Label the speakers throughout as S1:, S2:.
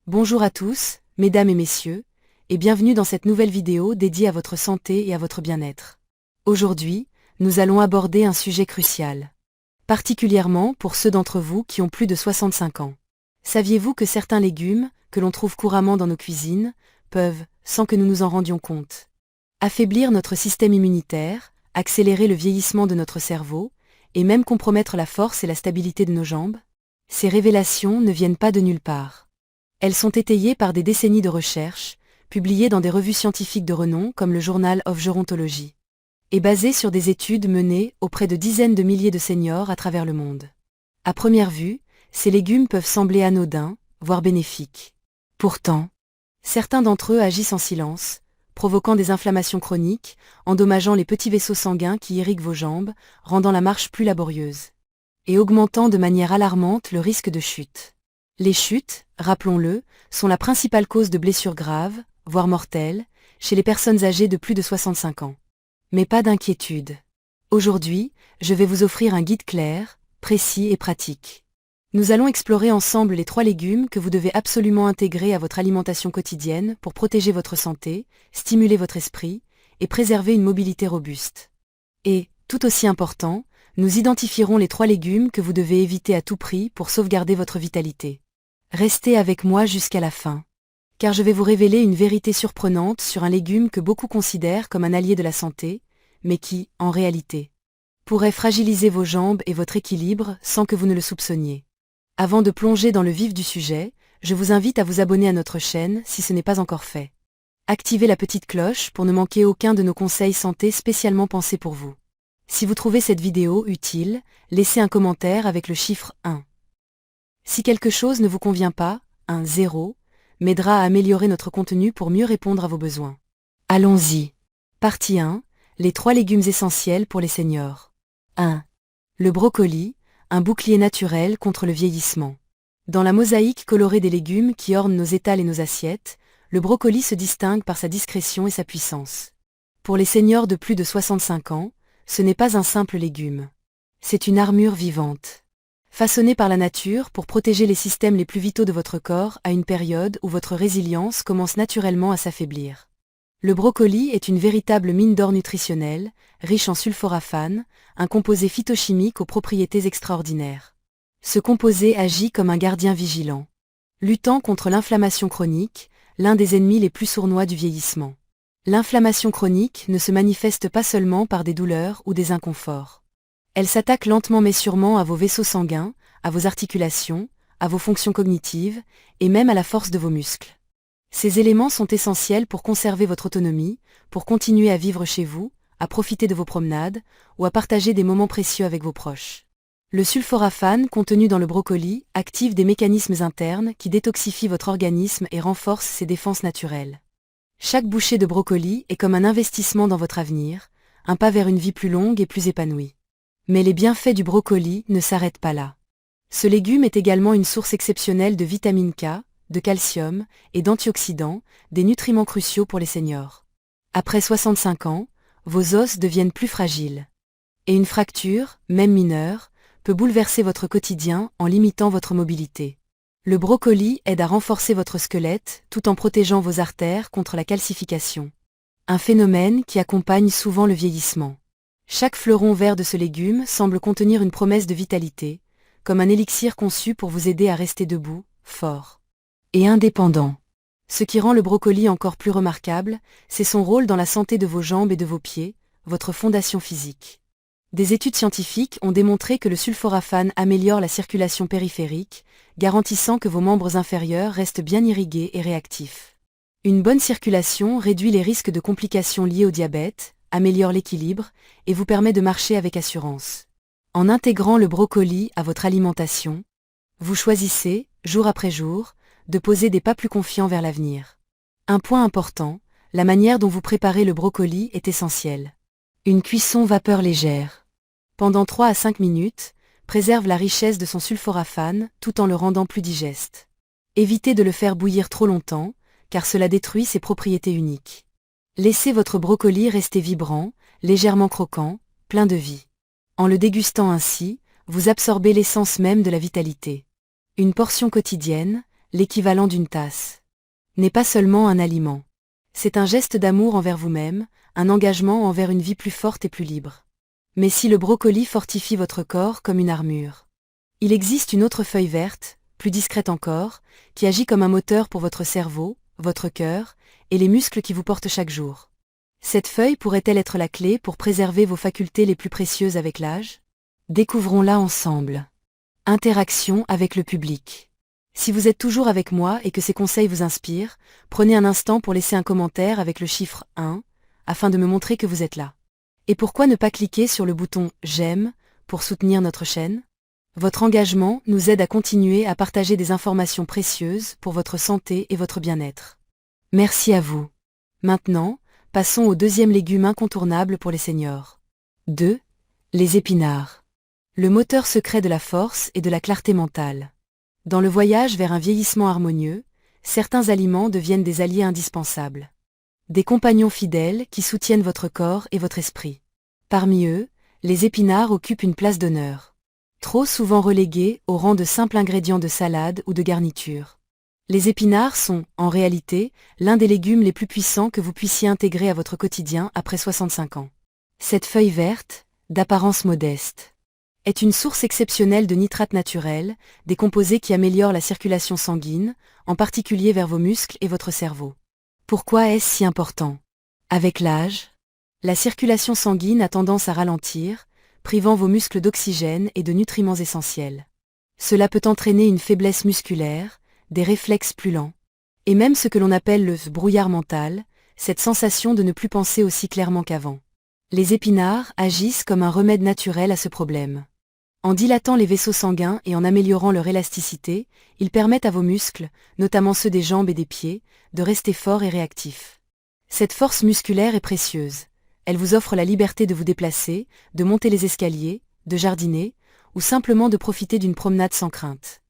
S1: Bonjour à tous, mesdames et messieurs, et bienvenue dans cette nouvelle vidéo dédiée à votre santé et à votre bien-être. Aujourd'hui, nous allons aborder un sujet crucial, particulièrement pour ceux d'entre vous qui ont plus de 65 ans. Saviez-vous que certains légumes, que l'on trouve couramment dans nos cuisines, peuvent, sans que nous nous en rendions compte, affaiblir notre système immunitaire, accélérer le vieillissement de notre cerveau, et même compromettre la force et la stabilité de nos jambes? Ces révélations ne viennent pas de nulle part. Elles sont étayées par des décennies de recherches, publiées dans des revues scientifiques de renom comme le Journal of Gerontology, et basées sur des études menées auprès de dizaines de milliers de seniors à travers le monde. À première vue, ces légumes peuvent sembler anodins, voire bénéfiques. Pourtant, certains d'entre eux agissent en silence, provoquant des inflammations chroniques, endommageant les petits vaisseaux sanguins qui irriguent vos jambes, rendant la marche plus laborieuse, et augmentant de manière alarmante le risque de chute. Les chutes, rappelons-le, sont la principale cause de blessures graves, voire mortelles, chez les personnes âgées de plus de 65 ans. Mais pas d'inquiétude. Aujourd'hui, je vais vous offrir un guide clair, précis et pratique. Nous allons explorer ensemble les 3 légumes que vous devez absolument intégrer à votre alimentation quotidienne pour protéger votre santé, stimuler votre esprit et préserver une mobilité robuste. Et, tout aussi important, nous identifierons les 3 légumes que vous devez éviter à tout prix pour sauvegarder votre vitalité. Restez avec moi jusqu'à la fin, car je vais vous révéler une vérité surprenante sur un légume que beaucoup considèrent comme un allié de la santé, mais qui, en réalité, pourrait fragiliser vos jambes et votre équilibre sans que vous ne le soupçonniez. Avant de plonger dans le vif du sujet, je vous invite à vous abonner à notre chaîne si ce n'est pas encore fait. Activez la petite cloche pour ne manquer aucun de nos conseils santé spécialement pensés pour vous. Si vous trouvez cette vidéo utile, laissez un commentaire avec le chiffre 1. Si quelque chose ne vous convient pas, un 0 m'aidera à améliorer notre contenu pour mieux répondre à vos besoins. Allons-y. Partie 1. Les 3 légumes essentiels pour les seniors. 1. Le brocoli, un bouclier naturel contre le vieillissement. Dans la mosaïque colorée des légumes qui ornent nos étals et nos assiettes, le brocoli se distingue par sa discrétion et sa puissance. Pour les seniors de plus de 65 ans, ce n'est pas un simple légume. C'est une armure vivante, façonnée par la nature pour protéger les systèmes les plus vitaux de votre corps à une période où votre résilience commence naturellement à s'affaiblir. Le brocoli est une véritable mine d'or nutritionnelle, riche en sulforaphane, un composé phytochimique aux propriétés extraordinaires. Ce composé agit comme un gardien vigilant, luttant contre l'inflammation chronique, l'un des ennemis les plus sournois du vieillissement. L'inflammation chronique ne se manifeste pas seulement par des douleurs ou des inconforts. Elle s'attaque lentement mais sûrement à vos vaisseaux sanguins, à vos articulations, à vos fonctions cognitives, et même à la force de vos muscles. Ces éléments sont essentiels pour conserver votre autonomie, pour continuer à vivre chez vous, à profiter de vos promenades, ou à partager des moments précieux avec vos proches. Le sulforaphane contenu dans le brocoli active des mécanismes internes qui détoxifient votre organisme et renforcent ses défenses naturelles. Chaque bouchée de brocoli est comme un investissement dans votre avenir, un pas vers une vie plus longue et plus épanouie. Mais les bienfaits du brocoli ne s'arrêtent pas là. Ce légume est également une source exceptionnelle de vitamine K, de calcium et d'antioxydants, des nutriments cruciaux pour les seniors. Après 65 ans, vos os deviennent plus fragiles. Et une fracture, même mineure, peut bouleverser votre quotidien en limitant votre mobilité. Le brocoli aide à renforcer votre squelette tout en protégeant vos artères contre la calcification. Un phénomène qui accompagne souvent le vieillissement. Chaque fleuron vert de ce légume semble contenir une promesse de vitalité, comme un élixir conçu pour vous aider à rester debout, fort et indépendant. Ce qui rend le brocoli encore plus remarquable, c'est son rôle dans la santé de vos jambes et de vos pieds, votre fondation physique. Des études scientifiques ont démontré que le sulforaphane améliore la circulation périphérique, garantissant que vos membres inférieurs restent bien irrigués et réactifs. Une bonne circulation réduit les risques de complications liées au diabète, améliore l'équilibre et vous permet de marcher avec assurance. En intégrant le brocoli à votre alimentation, vous choisissez, jour après jour, de poser des pas plus confiants vers l'avenir. Un point important, la manière dont vous préparez le brocoli est essentielle. Une cuisson vapeur légère, pendant 3 à 5 minutes, préserve la richesse de son sulforaphane tout en le rendant plus digeste. Évitez de le faire bouillir trop longtemps, car cela détruit ses propriétés uniques. Laissez votre brocoli rester vibrant, légèrement croquant, plein de vie. En le dégustant ainsi, vous absorbez l'essence même de la vitalité. Une portion quotidienne, l'équivalent d'une tasse, n'est pas seulement un aliment. C'est un geste d'amour envers vous-même, un engagement envers une vie plus forte et plus libre. Mais si le brocoli fortifie votre corps comme une armure, il existe une autre feuille verte, plus discrète encore, qui agit comme un moteur pour votre cerveau, votre cœur, et les muscles qui vous portent chaque jour. Cette feuille pourrait-elle être la clé pour préserver vos facultés les plus précieuses avec l'âge? Découvrons-la ensemble. Interaction avec le public. Si vous êtes toujours avec moi et que ces conseils vous inspirent, prenez un instant pour laisser un commentaire avec le chiffre 1, afin de me montrer que vous êtes là. Et pourquoi ne pas cliquer sur le bouton « J'aime » pour soutenir notre chaîne? Votre engagement nous aide à continuer à partager des informations précieuses pour votre santé et votre bien-être. Merci à vous. Maintenant, passons au deuxième légume incontournable pour les seniors. 2. Les épinards. Le moteur secret de la force et de la clarté mentale. Dans le voyage vers un vieillissement harmonieux, certains aliments deviennent des alliés indispensables. Des compagnons fidèles qui soutiennent votre corps et votre esprit. Parmi eux, les épinards occupent une place d'honneur. Trop souvent relégués au rang de simples ingrédients de salade ou de garniture. Les épinards sont, en réalité, l'un des légumes les plus puissants que vous puissiez intégrer à votre quotidien après 65 ans. Cette feuille verte, d'apparence modeste, est une source exceptionnelle de nitrates naturels, des composés qui améliorent la circulation sanguine, en particulier vers vos muscles et votre cerveau. Pourquoi est-ce si important? Avec l'âge, la circulation sanguine a tendance à ralentir, privant vos muscles d'oxygène et de nutriments essentiels. Cela peut entraîner une faiblesse musculaire, des réflexes plus lents, et même ce que l'on appelle le brouillard mental, cette sensation de ne plus penser aussi clairement qu'avant. Les épinards agissent comme un remède naturel à ce problème. En dilatant les vaisseaux sanguins et en améliorant leur élasticité, ils permettent à vos muscles, notamment ceux des jambes et des pieds, de rester forts et réactifs. Cette force musculaire est précieuse. Elle vous offre la liberté de vous déplacer, de monter les escaliers, de jardiner, ou simplement de profiter d'une promenade sans crainte.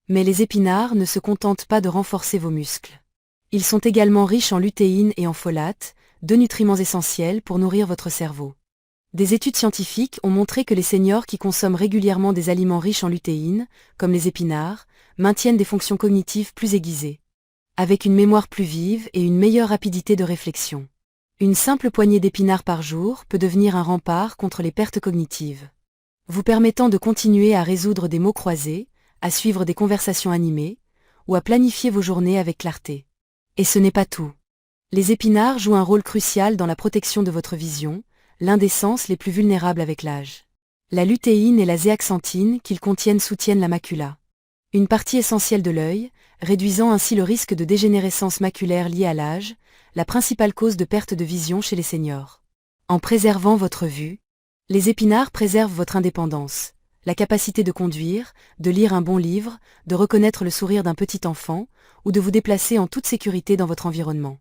S1: Mais les épinards ne se contentent pas de renforcer vos muscles. Ils sont également riches en lutéine et en folate, deux nutriments essentiels pour nourrir votre cerveau. Des études scientifiques ont montré que les seniors qui consomment régulièrement des aliments riches en lutéine, comme les épinards, maintiennent des fonctions cognitives plus aiguisées, avec une mémoire plus vive et une meilleure rapidité de réflexion. Une simple poignée d'épinards par jour peut devenir un rempart contre les pertes cognitives, vous permettant de continuer à résoudre des mots croisés, à suivre des conversations animées, ou à planifier vos journées avec clarté. Et ce n'est pas tout. Les épinards jouent un rôle crucial dans la protection de votre vision, l'un des sens les plus vulnérables avec l'âge. La lutéine et la zéaxanthine qu'ils contiennent soutiennent la macula, une partie essentielle de l'œil, réduisant ainsi le risque de dégénérescence maculaire liée à l'âge, la principale cause de perte de vision chez les seniors. En préservant votre vue, les épinards préservent votre indépendance, la capacité de conduire, de lire un bon livre, de reconnaître le sourire d'un petit enfant, ou de vous déplacer en toute sécurité dans votre environnement.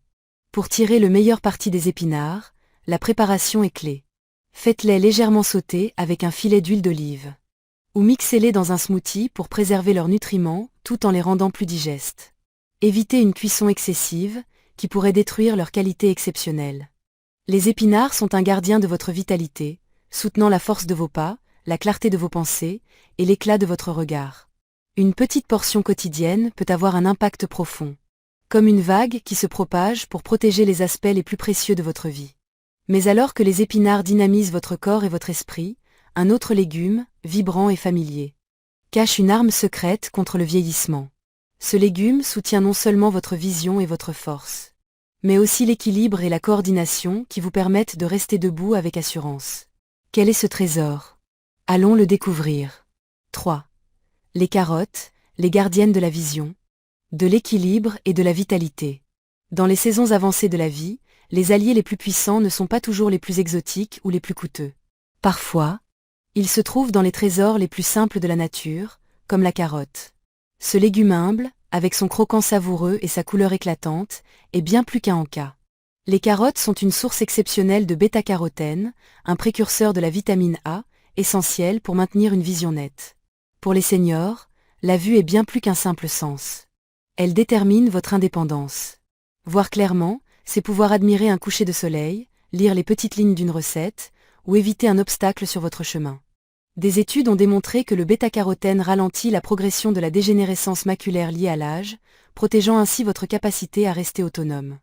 S1: Pour tirer le meilleur parti des épinards, la préparation est clé. Faites-les légèrement sauter avec un filet d'huile d'olive. Ou mixez-les dans un smoothie pour préserver leurs nutriments tout en les rendant plus digestes. Évitez une cuisson excessive, qui pourrait détruire leur qualité exceptionnelle. Les épinards sont un gardien de votre vitalité, soutenant la force de vos pas, la clarté de vos pensées et l'éclat de votre regard. Une petite portion quotidienne peut avoir un impact profond, comme une vague qui se propage pour protéger les aspects les plus précieux de votre vie. Mais alors que les épinards dynamisent votre corps et votre esprit, un autre légume, vibrant et familier, cache une arme secrète contre le vieillissement. Ce légume soutient non seulement votre vision et votre force, mais aussi l'équilibre et la coordination qui vous permettent de rester debout avec assurance. Quel est ce trésor? Allons le découvrir. 3. Les carottes, les gardiennes de la vision, de l'équilibre et de la vitalité. Dans les saisons avancées de la vie, les alliés les plus puissants ne sont pas toujours les plus exotiques ou les plus coûteux. Parfois, ils se trouvent dans les trésors les plus simples de la nature, comme la carotte. Ce légume humble, avec son croquant savoureux et sa couleur éclatante, est bien plus qu'un encas. Les carottes sont une source exceptionnelle de bêta-carotène, un précurseur de la vitamine A, essentiel pour maintenir une vision nette. Pour les seniors, la vue est bien plus qu'un simple sens. Elle détermine votre indépendance. Voir clairement, c'est pouvoir admirer un coucher de soleil, lire les petites lignes d'une recette, ou éviter un obstacle sur votre chemin. Des études ont démontré que le bêta-carotène ralentit la progression de la dégénérescence maculaire liée à l'âge, protégeant ainsi votre capacité à rester autonome.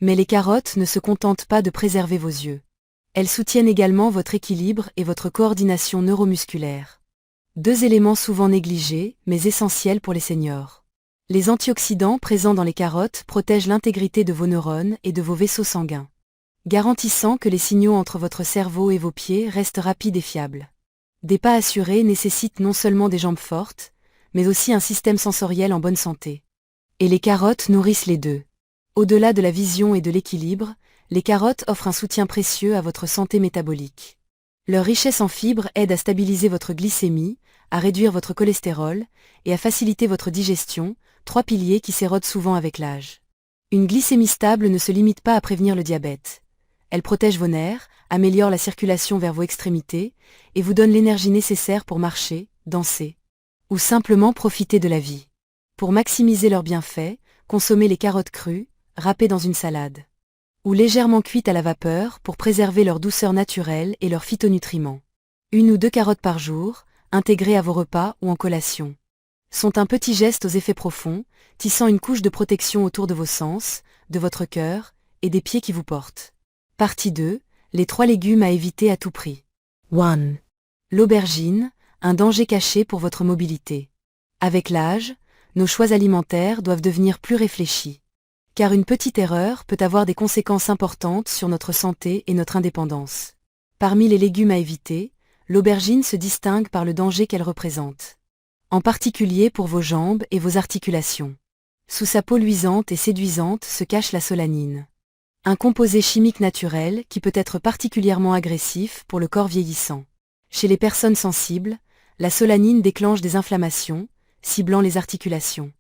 S1: Mais les carottes ne se contentent pas de préserver vos yeux. Elles soutiennent également votre équilibre et votre coordination neuromusculaire. Deux éléments souvent négligés, mais essentiels pour les seniors. Les antioxydants présents dans les carottes protègent l'intégrité de vos neurones et de vos vaisseaux sanguins, garantissant que les signaux entre votre cerveau et vos pieds restent rapides et fiables. Des pas assurés nécessitent non seulement des jambes fortes, mais aussi un système sensoriel en bonne santé. Et les carottes nourrissent les deux. Au-delà de la vision et de l'équilibre, les carottes offrent un soutien précieux à votre santé métabolique. Leur richesse en fibres aide à stabiliser votre glycémie, à réduire votre cholestérol et à faciliter votre digestion, trois piliers qui s'érodent souvent avec l'âge. Une glycémie stable ne se limite pas à prévenir le diabète. Elle protège vos nerfs, améliore la circulation vers vos extrémités et vous donne l'énergie nécessaire pour marcher, danser ou simplement profiter de la vie. Pour maximiser leurs bienfaits, consommez les carottes crues, râpées dans une salade, ou légèrement cuites à la vapeur pour préserver leur douceur naturelle et leurs phytonutriments. 1 ou 2 carottes par jour, intégrées à vos repas ou en collation, sont un petit geste aux effets profonds, tissant une couche de protection autour de vos sens, de votre cœur et des pieds qui vous portent. Partie 2. Les 3 légumes à éviter à tout prix. 1. L'aubergine, un danger caché pour votre mobilité. Avec l'âge, nos choix alimentaires doivent devenir plus réfléchis. Car une petite erreur peut avoir des conséquences importantes sur notre santé et notre indépendance. Parmi les légumes à éviter, l'aubergine se distingue par le danger qu'elle représente. En particulier pour vos jambes et vos articulations. Sous sa peau luisante et séduisante se cache la solanine. Un composé chimique naturel qui peut être particulièrement agressif pour le corps vieillissant. Chez les personnes sensibles, la solanine déclenche des inflammations, ciblant les articulations,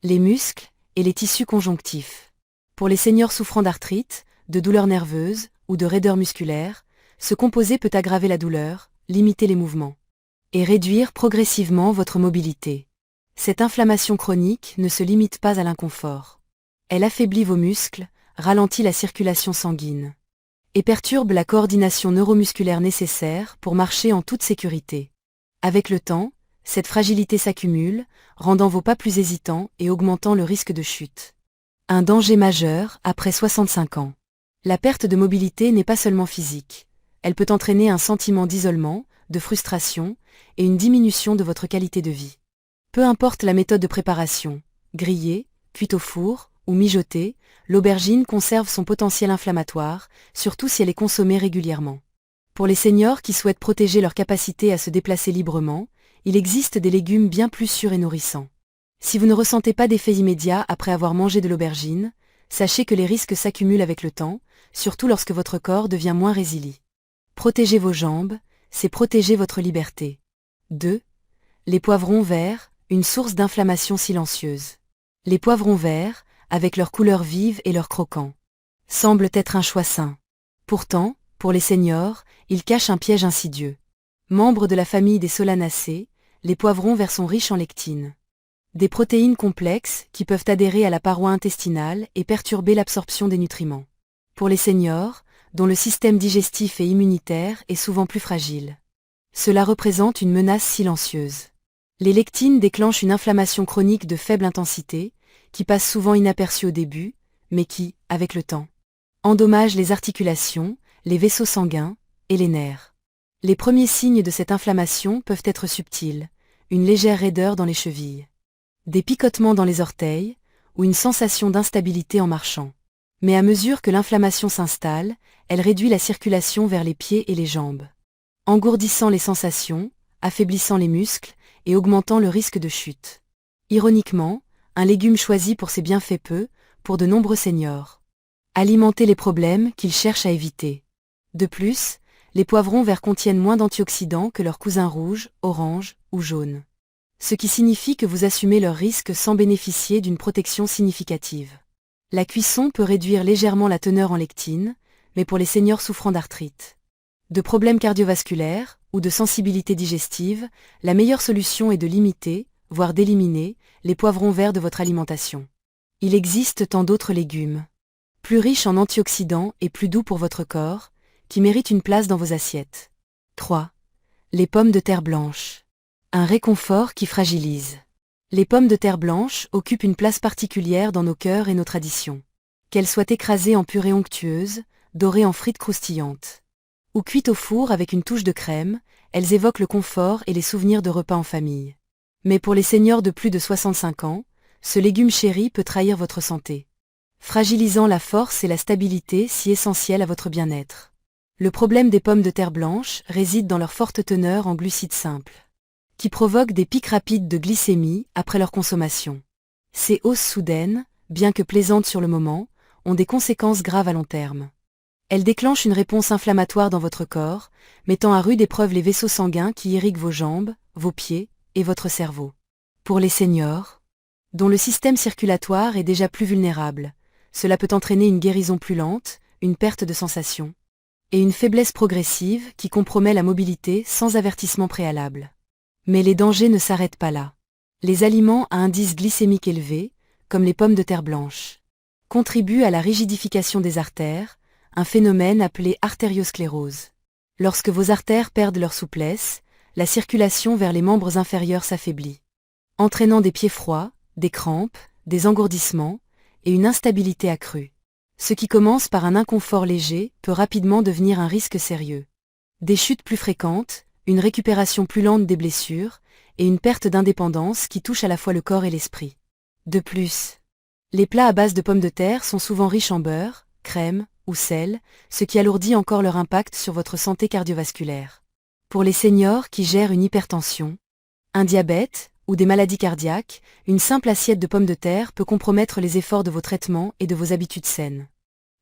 S1: les muscles et les tissus conjonctifs. Pour les seniors souffrant d'arthrite, de douleurs nerveuses ou de raideur musculaire, ce composé peut aggraver la douleur, limiter les mouvements et réduire progressivement votre mobilité. Cette inflammation chronique ne se limite pas à l'inconfort. Elle affaiblit vos muscles, ralentit la circulation sanguine et perturbe la coordination neuromusculaire nécessaire pour marcher en toute sécurité. Avec le temps, cette fragilité s'accumule, rendant vos pas plus hésitants et augmentant le risque de chute. Un danger majeur après 65 ans. La perte de mobilité n'est pas seulement physique. Elle peut entraîner un sentiment d'isolement, de frustration et une diminution de votre qualité de vie. Peu importe la méthode de préparation, grillée, cuite au four ou mijotée, l'aubergine conserve son potentiel inflammatoire, surtout si elle est consommée régulièrement. Pour les seniors qui souhaitent protéger leur capacité à se déplacer librement, il existe des légumes bien plus sûrs et nourrissants. Si vous ne ressentez pas d'effet immédiat après avoir mangé de l'aubergine, sachez que les risques s'accumulent avec le temps, surtout lorsque votre corps devient moins résilient. Protéger vos jambes, c'est protéger votre liberté. 2. Les poivrons verts, une source d'inflammation silencieuse. Les poivrons verts, avec leur couleur vive et leur croquant, semblent être un choix sain. Pourtant, pour les seniors, ils cachent un piège insidieux. Membres de la famille des solanacées, les poivrons verts sont riches en lectine. Des protéines complexes qui peuvent adhérer à la paroi intestinale et perturber l'absorption des nutriments. Pour les seniors, dont le système digestif et immunitaire est souvent plus fragile, cela représente une menace silencieuse. Les lectines déclenchent une inflammation chronique de faible intensité, qui passe souvent inaperçue au début, mais qui, avec le temps, endommage les articulations, les vaisseaux sanguins et les nerfs. Les premiers signes de cette inflammation peuvent être subtils, une légère raideur dans les chevilles, des picotements dans les orteils, ou une sensation d'instabilité en marchant. Mais à mesure que l'inflammation s'installe, elle réduit la circulation vers les pieds et les jambes, engourdissant les sensations, affaiblissant les muscles et augmentant le risque de chute. Ironiquement, un légume choisi pour ses bienfaits peut, pour de nombreux seniors, alimenter les problèmes qu'ils cherchent à éviter. De plus, les poivrons verts contiennent moins d'antioxydants que leurs cousins rouges, oranges ou jaunes. Ce qui signifie que vous assumez leurs risques sans bénéficier d'une protection significative. La cuisson peut réduire légèrement la teneur en lectine, mais pour les seniors souffrant d'arthrite, de problèmes cardiovasculaires ou de sensibilité digestive, la meilleure solution est de limiter, voire d'éliminer, les poivrons verts de votre alimentation. Il existe tant d'autres légumes, plus riches en antioxydants et plus doux pour votre corps, qui méritent une place dans vos assiettes. 3. Les pommes de terre blanches. Un réconfort qui fragilise. Les pommes de terre blanches occupent une place particulière dans nos cœurs et nos traditions. Qu'elles soient écrasées en purée onctueuse, dorées en frites croustillantes, ou cuites au four avec une touche de crème, elles évoquent le confort et les souvenirs de repas en famille. Mais pour les seniors de plus de 65 ans, ce légume chéri peut trahir votre santé, fragilisant la force et la stabilité si essentielles à votre bien-être. Le problème des pommes de terre blanches réside dans leur forte teneur en glucides simples, qui provoquent des pics rapides de glycémie après leur consommation. Ces hausses soudaines, bien que plaisantes sur le moment, ont des conséquences graves à long terme. Elles déclenchent une réponse inflammatoire dans votre corps, mettant à rude épreuve les vaisseaux sanguins qui irriguent vos jambes, vos pieds et votre cerveau. Pour les seniors, dont le système circulatoire est déjà plus vulnérable, cela peut entraîner une guérison plus lente, une perte de sensation, et une faiblesse progressive qui compromet la mobilité sans avertissement préalable. Mais les dangers ne s'arrêtent pas là. Les aliments à indice glycémique élevé, comme les pommes de terre blanches, contribuent à la rigidification des artères, un phénomène appelé artériosclérose. Lorsque vos artères perdent leur souplesse, la circulation vers les membres inférieurs s'affaiblit, entraînant des pieds froids, des crampes, des engourdissements et une instabilité accrue. Ce qui commence par un inconfort léger peut rapidement devenir un risque sérieux. Des chutes plus fréquentes, une récupération plus lente des blessures et une perte d'indépendance qui touche à la fois le corps et l'esprit. De plus, les plats à base de pommes de terre sont souvent riches en beurre, crème ou sel, ce qui alourdit encore leur impact sur votre santé cardiovasculaire. Pour les seniors qui gèrent une hypertension, un diabète ou des maladies cardiaques, une simple assiette de pommes de terre peut compromettre les efforts de vos traitements et de vos habitudes saines.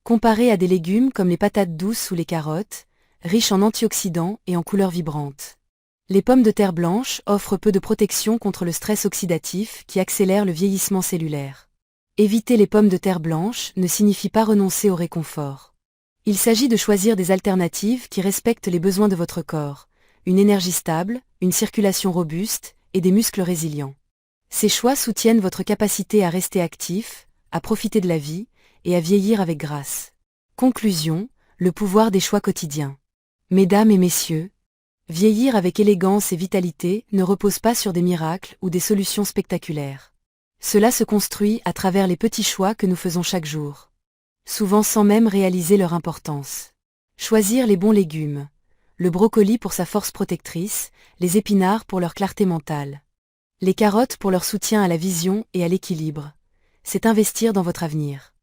S1: Comparé à des légumes comme les patates douces ou les carottes, riches en antioxydants et en couleurs vibrantes, les pommes de terre blanches offrent peu de protection contre le stress oxydatif qui accélère le vieillissement cellulaire. Éviter les pommes de terre blanches ne signifie pas renoncer au réconfort. Il s'agit de choisir des alternatives qui respectent les besoins de votre corps, une énergie stable, une circulation robuste et des muscles résilients. Ces choix soutiennent votre capacité à rester actif, à profiter de la vie et à vieillir avec grâce. Conclusion, le pouvoir des choix quotidiens. Mesdames et messieurs, vieillir avec élégance et vitalité ne repose pas sur des miracles ou des solutions spectaculaires. Cela se construit à travers les petits choix que nous faisons chaque jour, souvent sans même réaliser leur importance. Choisir les bons légumes, le brocoli pour sa force protectrice, les épinards pour leur clarté mentale, les carottes pour leur soutien à la vision et à l'équilibre, c'est investir dans votre avenir.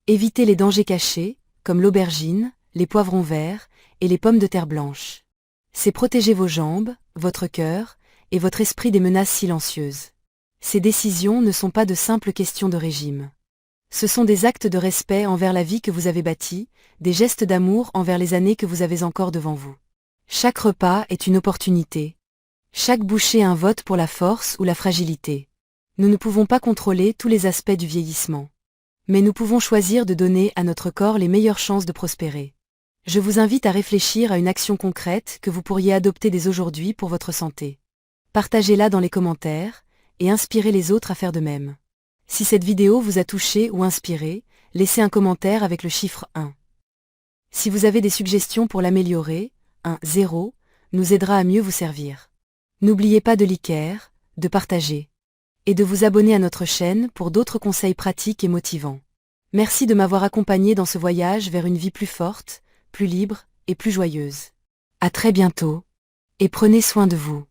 S1: Éviter les dangers cachés, comme l'aubergine, les poivrons verts et les pommes de terre blanches. C'est protéger vos jambes, votre cœur et votre esprit des menaces silencieuses. Ces décisions ne sont pas de simples questions de régime. Ce sont des actes de respect envers la vie que vous avez bâtie, des gestes d'amour envers les années que vous avez encore devant vous. Chaque repas est une opportunité. Chaque bouchée un vote pour la force ou la fragilité. Nous ne pouvons pas contrôler tous les aspects du vieillissement. Mais nous pouvons choisir de donner à notre corps les meilleures chances de prospérer. Je vous invite à réfléchir à une action concrète que vous pourriez adopter dès aujourd'hui pour votre santé. Partagez-la dans les commentaires et inspirez les autres à faire de même. Si cette vidéo vous a touché ou inspiré, laissez un commentaire avec le chiffre 1. Si vous avez des suggestions pour l'améliorer, un 0 nous aidera à mieux vous servir. N'oubliez pas de liker, de partager et de vous abonner à notre chaîne pour d'autres conseils pratiques et motivants. Merci de m'avoir accompagné dans ce voyage vers une vie plus forte, plus libre et plus joyeuse. À très bientôt, et prenez soin de vous.